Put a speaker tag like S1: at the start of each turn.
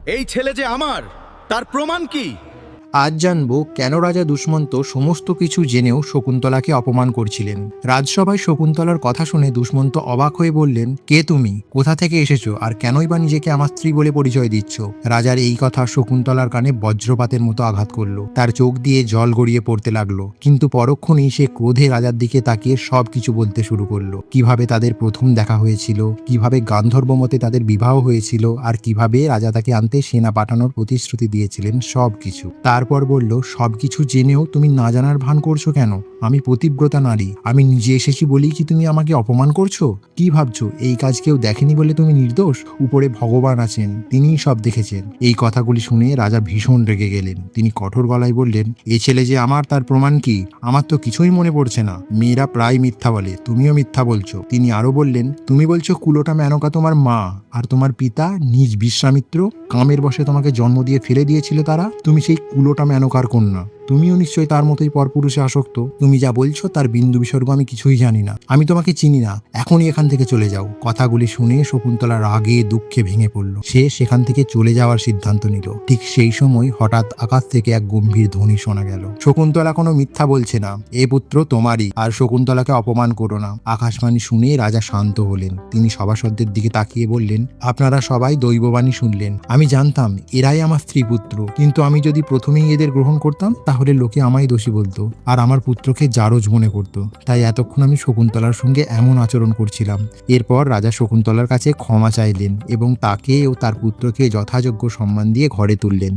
S1: এই ছেলে যে আমার, তার প্রমাণ কি?
S2: আজ জানবো কেন রাজা দুষ্মন্ত সমস্ত কিছু জেনেও শকুন্তলাকে অপমান করছিলেন। রাজসভায় শকুন্তলার কথা শুনে দুষ্মন্ত অবাক হয়ে বললেন, কে তুমি, কোথা থেকে এসেছো, আর কেনই বা নিজেকে আমার স্ত্রী বলে পরিচয় দিচ্ছ? রাজার এই কথা শকুন্তলার কানে বজ্রপাতের মতো আঘাত করলো। তার চোখ দিয়ে জল গড়িয়ে পড়তে লাগলো, কিন্তু পরক্ষণেই সে ক্রোধে রাজার দিকে তাকিয়ে সবকিছু বলতে শুরু করলো। কিভাবে তাদের প্রথম দেখা হয়েছিল, কিভাবে গান্ধর্ব মতে তাদের বিবাহ হয়েছিল, আর কিভাবে রাজা তাকে আনতে সেনা পাঠানোর প্রতিশ্রুতি দিয়েছিলেন, সবকিছু। তারপর বলল, সবকিছু জেনেও তুমি না জানার ভান করছো কেন? আমি পতিব্রতা নারী, আমি নিজে এসেছি বলেই কি তুমি আমাকে অপমান করছো? কি ভাবছো এই কাজ কেউ দেখেনি বলে তুমি নির্দোষ? উপরে ভগবান আছেন, তিনিই সব দেখেছেন। এই কথাগুলি শুনে রাজা ভীষণ রেগে গেলেন। তিনি কঠোর গলায় বললেন, এ ছেলে যে আমার, তার প্রমাণ কি? আমার তো কিছুই মনে পড়ছে না। মেয়েরা প্রায় মিথ্যা বলে, তুমিও মিথ্যা বলছো। তিনি আরো বললেন, তুমি বলছো কুলোটা মেনকা তোমার মা, আর তোমার পিতা নিজ বিশ্বামিত্র কামের বশে তোমাকে জন্ম দিয়ে ফেলে দিয়েছিল তারা। তুমি সেই কুলোটা মেনকার কন্যা, তুমিও নিশ্চয়ই তার মতোই পরপুরুষে আসক্ত। তুমি যা বলছো তার বিন্দু বিসর্গ আমি কিছুই জানি না, আমি তোমাকে চিনি না, এখনই এখান থেকে চলে যাও। কথাগুলি শুনে শকুন্তলা রাগে দুঃখে ভেঙে পড়ল। সে সেখান থেকে চলে যাওয়ার সিদ্ধান্ত নিল। ঠিক সেই সময় হঠাৎ আকাশ থেকে এক গম্ভীর ধ্বনি শোনা গেল। শকুন্তলা কোনো মিথ্যা বলছে না, এ পুত্র তোমারই, আর শকুন্তলাকে অপমান করো না। আকাশবাণী শুনে রাজা শান্ত হলেন। তিনি সভাসদদের দিকে তাকিয়ে বললেন, আপনারা সবাই দৈববাণী শুনলেন। আমি জানতাম এরাই আমার স্ত্রী পুত্র, কিন্তু আমি যদি প্রথমেই এদের গ্রহণ করতাম তাহলে লোকে আমায় দোষী বলতো, আর আমার পুত্রকে জারজ মনে করতো। তাই এতক্ষণ আমি শকুন্তলার সঙ্গে এমন আচরণ করছিলাম। এরপর রাজা শকুন্তলার কাছে ক্ষমা চাইলেন এবং তাকে ও তার পুত্রকে যথাযোগ্য সম্মান দিয়ে ঘরে তুললেন।